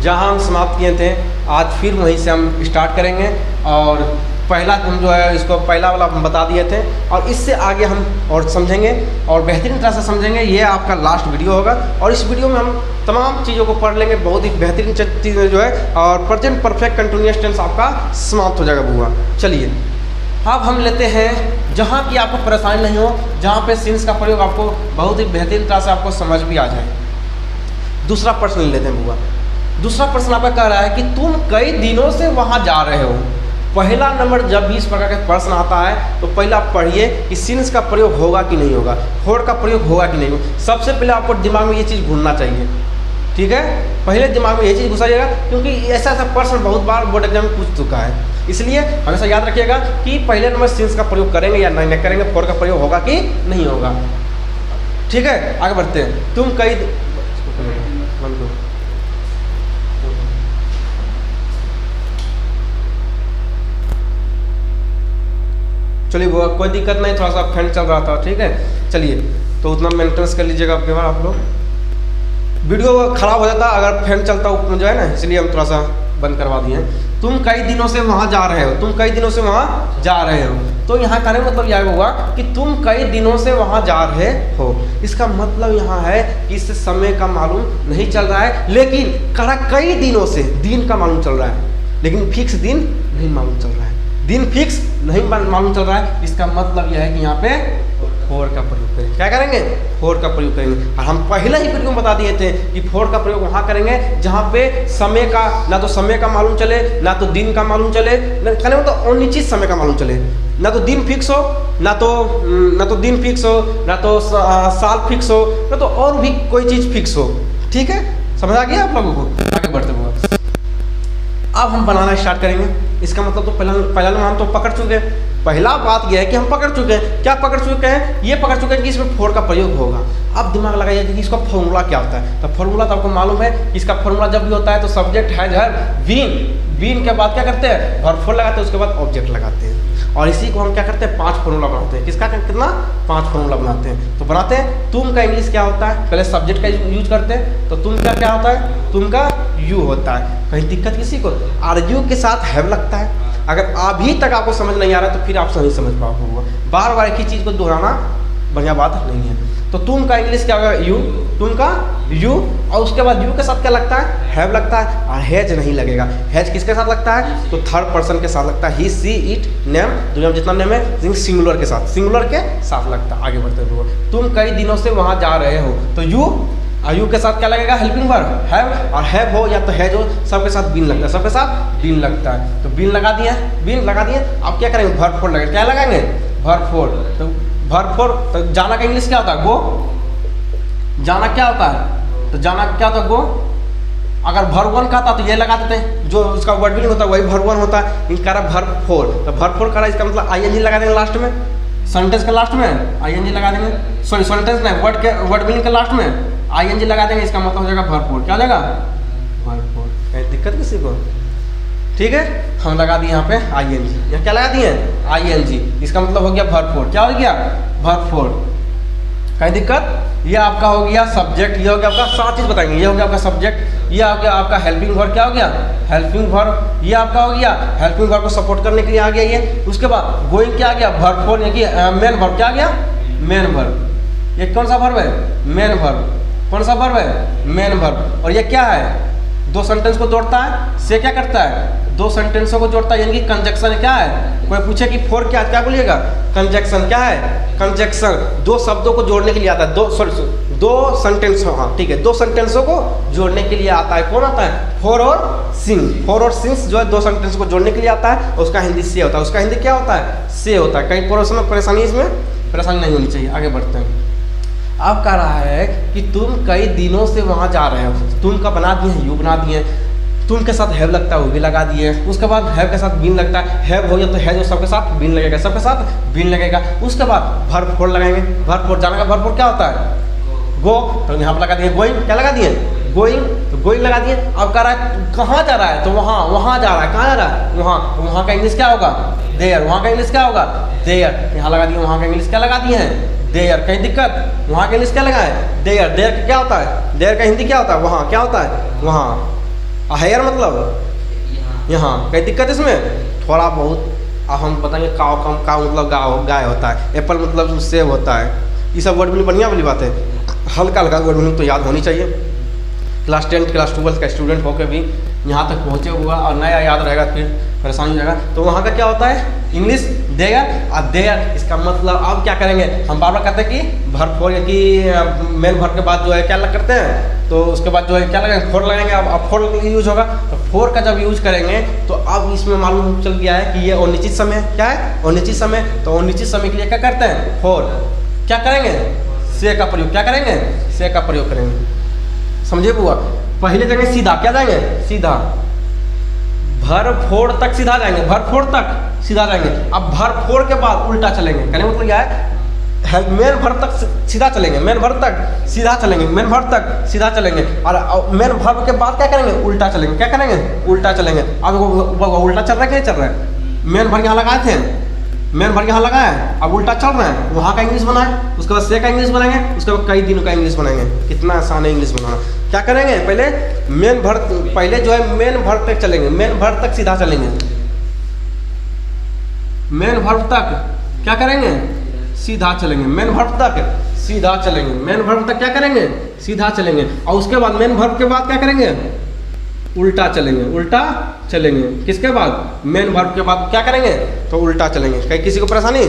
जहां हम समाप्त किए थे आज फिर वहीं से हम स्टार्ट करेंगे। और पहला हम जो है इसको पहला वाला हम बता दिए थे और इससे आगे हम और समझेंगे और बेहतरीन तरह से समझेंगे। ये आपका लास्ट वीडियो होगा और इस वीडियो में हम तमाम चीज़ों को पढ़ लेंगे, बहुत ही बेहतरीन चीज़ें जो है, और प्रेजेंट परफेक्ट कंटिन्यूअस टेंस आपका समाप्त हो जाएगा बुआ। चलिए अब हम लेते हैं जहाँ की आपको परेशानी नहीं हो, जहाँ पे सिंस का प्रयोग आपको बहुत ही बेहतरीन तरह से आपको समझ भी आ जाए। दूसरा प्रश्न लेते हैं बुआ। दूसरा प्रश्न आपका कह रहा है कि तुम कई दिनों से वहाँ जा रहे हो। पहला नंबर जब भी इस प्रकार का प्रश्न आता है तो पहले आप पढ़िए कि सिंस का प्रयोग होगा कि नहीं होगा, फोर का प्रयोग होगा कि नहीं होगा। सबसे पहले आपको दिमाग में ये चीज़ घूमना चाहिए, ठीक है। पहले दिमाग में ये चीज़ घुसाइएगा क्योंकि ऐसा ऐसा प्रश्न बहुत बार बोर्ड एग्जाम में पूछ चुका है। इसलिए हमेशा याद रखिएगा कि पहले नंबर सिंस का प्रयोग करेंगे या नहीं करेंगे, फोर का प्रयोग होगा कि नहीं होगा, ठीक है। आगे बढ़ते हैं। तुम कई चलिए वो कोई दिक्कत नहीं, थोड़ा सा फैन चल रहा था, ठीक है। चलिए तो उतना मेंटेनेंस कर लीजिएगा आपके बाद। आप लोग वीडियो खराब हो जाता अगर फैन चलता ऊपर जो है ना, इसलिए हम थोड़ा सा बंद करवा दिए। तुम कई दिनों से वहाँ जा रहे हो, तुम कई दिनों से वहाँ जा रहे हो, तो यहाँ का मतलब यह होगा कि तुम कई दिनों से वहाँ जा रहे हो। इसका मतलब यहाँ है कि इससे समय का मालूम नहीं चल रहा है, लेकिन कड़ा कई दिनों से दिन का मालूम चल रहा है, लेकिन फिक्स दिन नहीं मालूम चल रहा है, दिन फिक्स नहीं मालूम चल रहा है। इसका मतलब यह है कि यहाँ पे फोर का प्रयोग करेंगे। क्या करेंगे? फोर का प्रयोग करेंगे। और हम पहले ही वीडियो में बता दिए थे कि फोर का प्रयोग वहाँ करेंगे जहाँ पे समय का ना तो समय का मालूम चले, ना तो दिन का मालूम चले, कहने में तो ओनली चीज समय का मालूम चले, ना तो दिन फिक्स हो, ना तो दिन फिक्स हो, ना तो साल फिक्स हो, ना तो और भी कोई चीज फिक्स हो, ठीक है। समझ आ गया आप लोगों को? आगे बढ़ते हुए अब हम बनाना स्टार्ट करेंगे। इसका मतलब तो पहला हम तो पकड़ चुके हैं। पहला बात यह है कि हम पकड़ चुके हैं। क्या पकड़ चुके हैं? ये पकड़ चुके हैं कि इसमें फोर का प्रयोग होगा। अब दिमाग लगाइए कि इसका फॉर्मूला क्या होता है। तो फॉर्मूला तो आपको मालूम है कि इसका फॉर्मूला जब भी होता है तो सब्जेक्ट है बीन, बीन के बाद क्या करते हैं? वर्ब फोर लगाते हैं, उसके बाद ऑब्जेक्ट लगाते हैं। और इसी को हम क्या करते हैं? 5 फॉर्मूला बनाते हैं। किसका कितना? 5 फॉर्मूला बनाते हैं। तो बनाते हैं। तुम का इंग्लिश क्या होता है? पहले सब्जेक्ट का यूज करते हैं, तो तुम का क्या होता है? तुम का यू होता है। कहीं दिक्कत किसी को? आर यू के साथ हैव लगता है। अगर अभी तक आपको समझ नहीं आ रहा तो फिर आप नहीं समझ पाओगे। बार बार एक ही चीज़ को दोहराना बढ़िया बात नहीं है। तो तुम का इंग्लिश क्या होगा? यू, तुम का यू, और उसके बाद यू के साथ क्या लगता है? हैव लगता है। और हैज नहीं लगेगा। हैज किसके साथ लगता है? तो थर्ड पर्सन के साथ लगता है। ही, सी, इट, नेम, दुनिया में जितना नेम है सिंगुलर के साथ, सिंगुलर के साथ लगता है। आगे बढ़ते हुए तुम कई दिनों से वहाँ जा रहे हो, तो यू, यू के साथ क्या लगेगा? हेल्पिंग वर्ब हैव, और हैव हो या तो हैज हो, सबके साथ बीन लगता है, सबके साथ बीन लगता है। तो बीन लगा दिए, बीन लगा दिए। अब क्या करेंगे? वर्ब फोर लगेगा। क्या लगाएंगे? Verb four. तो वर्ब फोर, तो जाना का इंग्लिश क्या होता है? गो। जाना क्या होता है? तो जाना क्या होता है? गो। अगर वर्ब वन का था तो ये लगा देते हैं, जो उसका वर्ड भी होता है वही वर्ब वन होता है। इनका वर्ब फोर, तो वर्ब फोर का इसका मतलब आईएनजी लगा देंगे लास्ट में, सेंटेंस के लास्ट में आईएनजी लगा देंगे। सॉरी सेंटेंस नहीं, वर्ड मीनिंग के लास्ट में आईएनजी लगा देंगे। इसका मतलब हो जाएगा वर्ब फोर। क्या हो जाएगा? Verb four. कहीं दिक्कत किसी को? ठीक है, हम लगा दिए यहाँ पे आईएनजी। यहाँ क्या लगा दिए? आईएनजी। इसका मतलब हो गया वर्ब फोर। क्या हो गया? Verb four. कहीं दिक्कत? ये आपका हो गया सब्जेक्ट, ये हो गया आपका, 7 चीज बताएंगे। ये हो गया आपका सब्जेक्ट, ये हो गया आपका हेल्पिंग वर्ब। क्या हो गया? Helping verb. ये आपका हो गया हेल्पिंग वर्ब को सपोर्ट करने के लिए आ गया ये। उसके बाद गोइंग क्या आ गया? वर्ब फोर, यानी मेन वर्ब। क्या आ गया? Main verb. ये कौन सा वर्ब है? Main verb. कौन सा वर्ब है? Main verb. और ये क्या है? 2 सेंटेंस को जोड़ता है। से क्या करता है? 2 सेंटेंसों को जोड़ता है, यानी कि कंजक्शन क्या है? कोई पूछे कि फोर क्या बोलिएगा? कंजक्शन। क्या है? कंजक्शन। 2 शब्दों को जोड़ने के लिए आता है। 2 सेंटेंस, हाँ ठीक है, 2 सेंटेंसों को जोड़ने के लिए आता है। कौन आता है? फोर और सिंस। फोर और सिंस जो है 2 सेंटेंस को जोड़ने के लिए आता है। उसका हिंदी से होता है। उसका हिंदी क्या होता है? से होता है। कहीं परेशानी, इसमें परेशानी नहीं होनी चाहिए। आगे बढ़ते हैं। अब कह रहा है कि तुम कई दिनों से वहाँ जा रहे हो। तुम का बना दिए हैं, यू बना दिए। तुम के साथ हैव लगता है, वो भी लगा दिए। उसके बाद हैव के साथ बीन लगता है। हैव हो या तो है जो सबके साथ बीन लगेगा, सबके साथ बीन लगेगा। उसके बाद वर्ब फोर लगाएंगे। वर्ब फोर, जाने का वर्ब फोर क्या होता है? गो। तो यहाँ पर लगा दिए गोइंग। क्या लगा दिए? गोइंग। तो गोइंग लगा दिए। अब कह रहा है कहाँ जा रहा है? तो वहाँ जा रहा है। कहाँ जा रहा है? वहाँ का इंग्लिश क्या होगा? देयर। वहाँ का इंग्लिश क्या होगा? देयर। यहाँ लगा दिए। वहाँ का इंग्लिश क्या लगा दिए हैं? देयर। कहीं दिक्कत? वहाँ का इंग्लिश क्या लगा है? देयर। देयर क्या होता है? देयर का हिंदी क्या होता है? वहाँ। क्या होता है? वहाँ। हेयर मतलब यहाँ कई दिक्कत इसमें थोड़ा बहुत। अब हम बताएंगे काव मतलब गाय होता है, एप्पल मतलब सेब होता है। ये सब वर्ड मीनिंग बढ़िया वाली बात है, हल्का हल्का वर्ड मीनिंग तो याद होनी चाहिए। क्लास 10 क्लास 12 का स्टूडेंट होकर भी यहाँ तक पहुँचे हुआ और नया याद रहेगा फिर परेशानी हो जाएगा। तो वहाँ का क्या होता है, इंग्लिश देयर और देयर, इसका मतलब अब क्या करेंगे हम बार बार कहते हैं कि भर फोर कि मेन भर के बाद जो है क्या करते हैं, तो उसके बाद जो है क्या लगाएंगे, फोर लगाएंगे। अब फोर यूज होगा, तो फोर का जब यूज करेंगे तो अब इसमें मालूम चल गया है कि ये अनिश्चित समय क्या है, अनिश्चित समय। तो अनिश्चित समय के लिए क्या करते हैं, फोर क्या करेंगे, से का प्रयोग क्या करेंगे, से का प्रयोग करेंगे। समझे बुआ, पहले जगह सीधा क्या जाएंगे, सीधा भर फोड़ तक सीधा जाएंगे, भर फोड़ तक सीधा जाएंगे। अब भर फोड़ के बाद उल्टा चलेंगे, कहने मतलब क्या है, मेन भर तक सीधा चलेंगे, मेन भर तक सीधा चलेंगे, मेन भर तक सीधा चलेंगे। और मेन भर के बाद क्या करेंगे, उल्टा चलेंगे, क्या करेंगे, उल्टा चलेंगे। अब उल्टा चल रहा है, क्या चल रहा है, मेन भर यहाँ लगाए थे, मेन भर यहाँ लगा है, अब उल्टा चल रहा है, वहाँ का इंग्लिश बना है, उसके बाद से का इंग्लिश बनाएंगे, उसके बाद कई दिनों का इंग्लिश बनाएंगे। कितना आसान है इंग्लिश बनाना। क्या करेंगे, पहले मेन भर, पहले जो है मेन भर तक चलेंगे, मेन भर तक सीधा चलेंगे, मेन भर तक क्या करेंगे, सीधा चलेंगे, मेन भर तक सीधा चलेंगे, मेन भर तक क्या करेंगे, सीधा चलेंगे। और उसके बाद मेन भर के बाद क्या करेंगे, उल्टा चलेंगे, उल्टा चलेंगे। किसके बाद, मेन वर्ब के बाद क्या करेंगे, तो उल्टा चलेंगे। कहीं किसी को परेशानी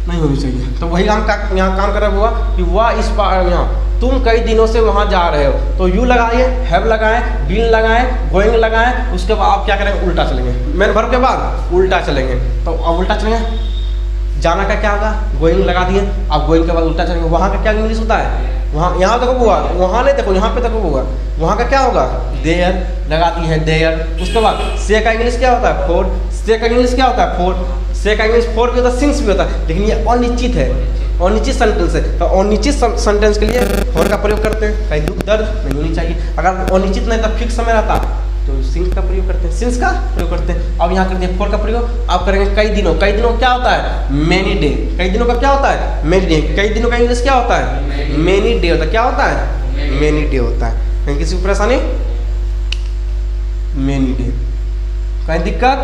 नहीं होनी चाहिए। तो वही हम यहाँ काम कर रहे हुआ कि वह इस बार यहाँ तुम कई दिनों से वहाँ जा रहे हो, तो यू लगाइए, हैव लगाएं, बीन लगाएं, गोइंग लगाएं, उसके बाद आप क्या करेंगे, उल्टा चलेंगे, मेन वर्ब के बाद उल्टा चलेंगे। तो अब उल्टा चलेंगे, जाना का क्या होगा, गोइंग लगा दिए, अब गोइंग के बाद उल्टा चलेंगे। वहाँ का क्या इंग्लिश होता है, वहाँ यहाँ देखो हुआ, वहाँ नहीं देखो, यहाँ पे देखो हुआ, वहाँ का क्या होगा, देयर लगा दी है, देयर। उसके बाद से का इंग्लिश क्या होता है, फोर, से का इंग्लिश क्या होता है, फोर, से का इंग्लिश फोर भी होता है, सिंस भी होता है, लेकिन ये अनिश्चित है, अनिश्चित सेंटेंस है। तो अनिश्चित सेंटेंस के लिए फोर का प्रयोग करते हैं, कहीं दुख दर्द नहीं होनी चाहिए। अगर अनिश्चित नहीं तो फिक्स समय रहता तो सिंस का प्रयोग करते हैं, सिंस का प्रयोग करते हैं। अब यहाँ कर दिया फोर का प्रयोग, अब करेंगे कई दिनों। कई दिनों क्या होता है, मेनी डे। कई दिनों का क्या होता है, मेनी डे। कई दिनों का इंग्लिश क्या होता है, मेनी डे होता है। क्या होता है, मेनी डे होता है। कहीं किसी को परेशानी, मेनी डे, कहीं दिक्कत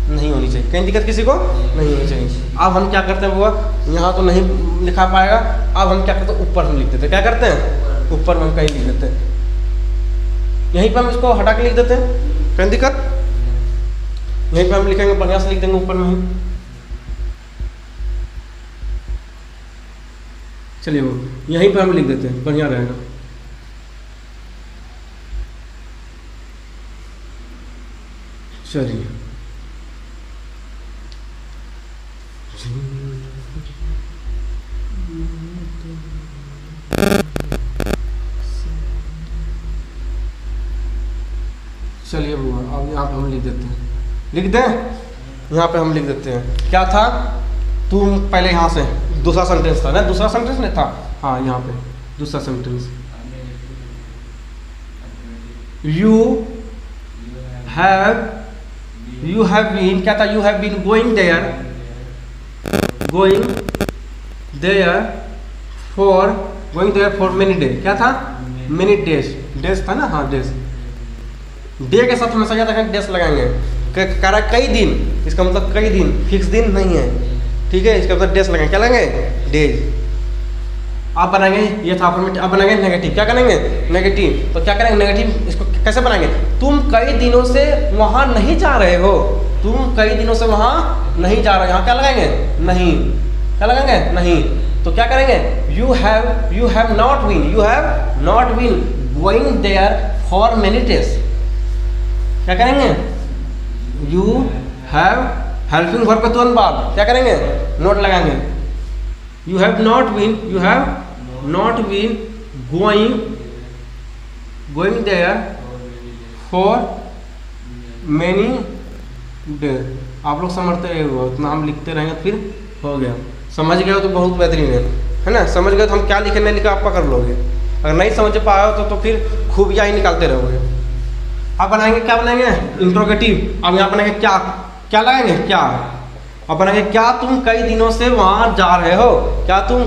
नहीं होनी चाहिए, कहीं दिक्कत किसी को नहीं होनी चाहिए। अब हम क्या करते हैं बुआ, यहाँ तो नहीं लिखा पाएगा, अब हम क्या करते हैं, ऊपर हम लिख देते हैं। क्या करते हैं, ऊपर में हम कहीं लिख देते हैं, यहीं पर हम इसको हटा के लिख देते हैं, कहीं दिक्कत, यहीं पर हम लिखेंगे, बढ़िया से लिख देंगे ऊपर में ही। चलिए वो यहीं पर हम लिख देते हैं, बढ़िया रहेगा। चलिए चलिए बुआ, अब यहाँ पे हम लिख देते हैं, लिख दें, यहाँ पे हम लिख देते हैं। क्या था, तुम पहले यहाँ से दूसरा सेंटेंस था ना, दूसरा सेंटेंस नहीं था, हाँ यहाँ पे दूसरा सेंटेंस, यू हैव बीन, क्या था, you have been going there for many day. क्या था, मेनी डेज, डेज था ना, हाँ डेज, डे के साथ हमेशा याद रखें, डेज लगाएंगे। कई दिन, इसका मतलब कई दिन, फिक्स दिन नहीं है, ठीक है, इसका मतलब डेज लगाएंगे। क्या लगाएंगे, डेज। आप बनाएंगे, ये था अफर्मेटिव, आप बनाएंगे नेगेटिव। क्या करेंगे, नेगेटिव। तो क्या करेंगे, नेगेटिव, इसको कैसे बनाएंगे, तुम कई दिनों से वहाँ नहीं जा रहे हो, तुम कई दिनों से वहाँ नहीं जा रहे हो, यहाँ क्या लगाएंगे, नहीं, क्या लगाएंगे, नहीं। तो क्या करेंगे, you have not been going there for many days. क्या करेंगे, यू हैव, हेल्पिंग वर्ब के तुरंत बाद क्या करेंगे, नोट लगाएंगे, you have not been going there for many day. आप लोग समझते रहे हो, उतना हम लिखते रहेंगे, फिर हो गया। समझ गए हो तो बहुत बेहतरीन है ना। समझ गए तो हम क्या लिखे नहीं लिखा आप पकड़ लोगे, अगर नहीं समझ पाए हो तो फिर खूबियाँ ही निकालते रहोगे। अब बनाएंगे, क्या बनाएंगे, इंट्रोगेटिव। अब यहाँ बनाएंगे क्या, क्या लगाएंगे, क्या। अब बनाएंगे, क्या तुम कई दिनों से वहाँ जा रहे हो, क्या तुम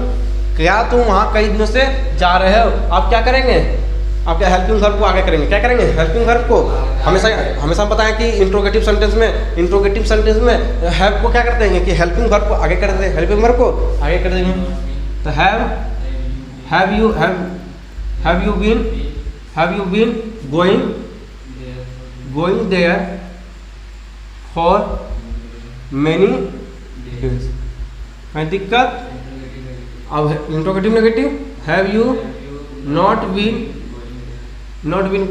वहाँ कई दिनों से जा रहे हो। अब क्या करेंगे, आपके हेल्पिंग वर्ब को आगे करेंगे। क्या करेंगे? हेल्पिंग वर्ब को हमेशा बताएं कि इंट्रोगेटिव सेंटेंस में हैव को क्या करते हैं कि हेल्पिंग वर्ब को आगे कर देते हैं, हेल्पिंग वर्ब को आगे कर देंगे। तो have you been going there for many days. है दिक्कत? अब interrogative negative, have you not been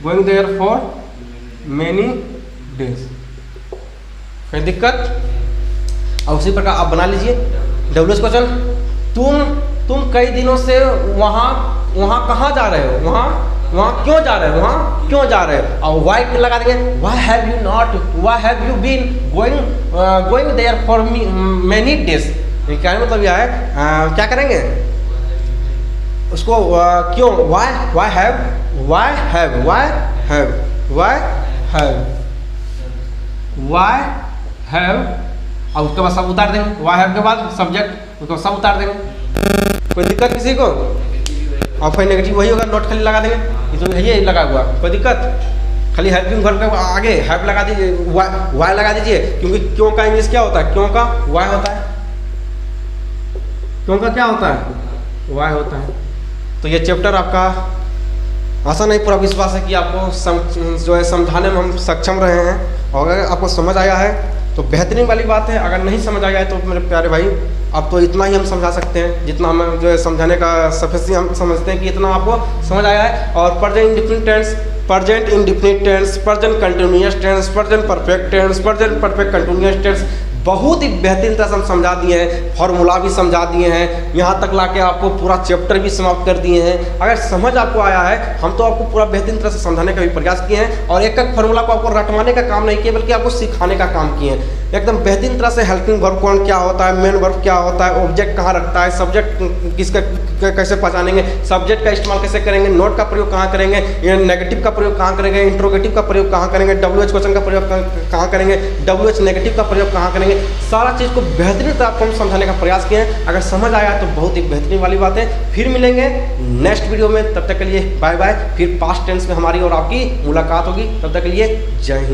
going there for many days. कोई दिक्कत? अब उसी प्रकार आप बना लीजिए डब्ल्यूएच क्वेश्चन। तुम कई दिनों से वहाँ कहाँ जा रहे हो, वहाँ क्यों जा रहे हो, वहाँ क्यों जा रहे हो। और वाई लगा देंगे, why have you been going there for many days. क्या मतलब यह है, क्या करेंगे उसको क्यों, वाई हैव और उसके बाद सब उतार देंगे। वाई हैव के बाद सब्जेक्ट, उसको सब उतार देंगे। कोई दिक्कत किसी को? और फिर नेगेटिव वही होगा, नोट खाली लगा देंगे, इसमें ये लगा हुआ। कोई दिक्कत? खाली हेल्पिंग वर्ब के आगे हैव लगा दीजिए, वाई लगा दीजिए, क्योंकि क्यों का इंग्लिश क्या होता है? क्यों का वाई होता है। क्यों का क्या होता है? वाई होता है। तो ये चैप्टर आपका आशा नहीं पूरा विश्वास है कि आपको जो है समझाने में हम सक्षम रहे हैं। और अगर आपको समझ आया है तो बेहतरीन वाली बात है। अगर नहीं समझ आया है तो मेरे प्यारे भाई, अब तो इतना ही हम समझा सकते हैं जितना हम जो है समझाने का सफिशिएंट हम समझते हैं कि इतना आपको समझ आया है। और present indefinite tense, present indefinite tense, present continuous tense, present perfect tense, present perfect continuous tense बहुत ही बेहतरीन तरह से हम समझा दिए हैं। फॉर्मूला भी समझा दिए हैं, यहाँ तक लाके आपको पूरा चैप्टर भी समाप्त कर दिए हैं। अगर समझ आपको आया है, हम तो आपको पूरा बेहतरीन तरह से समझाने का भी प्रयास किए हैं। और एक एक फॉर्मूला को आपको रटवाने का काम नहीं किया, बल्कि आपको सिखाने का काम किए हैं। एकदम बेहतरीन तरह से हेल्पिंग वर्ब कौन क्या होता है, मेन वर्ब क्या होता है, ऑब्जेक्ट कहाँ रखता है, सब्जेक्ट किसका कैसे पहचानेंगे, सब्जेक्ट का इस्तेमाल कैसे करेंगे, नोट का प्रयोग कहाँ करेंगे, नेगेटिव का प्रयोग कहाँ करेंगे, इंट्रोगेटिव का प्रयोग कहाँ करेंगे, डब्ल्यूएच क्वेश्चन का प्रयोग कहाँ करेंगे, डब्ल्यूएच नेगेटिव का प्रयोग कहाँ करेंगे। सारा चीज़ को बेहतरीन तरह आपको हम समझाने का प्रयास किए हैं। अगर समझ आया तो बहुत ही बेहतरीन वाली बात है। फिर मिलेंगे नेक्स्ट वीडियो में, तब तक के लिए बाय बाय। फिर पास्ट टेंस में हमारी और आपकी मुलाकात होगी, तब तक के लिए जय हिंद।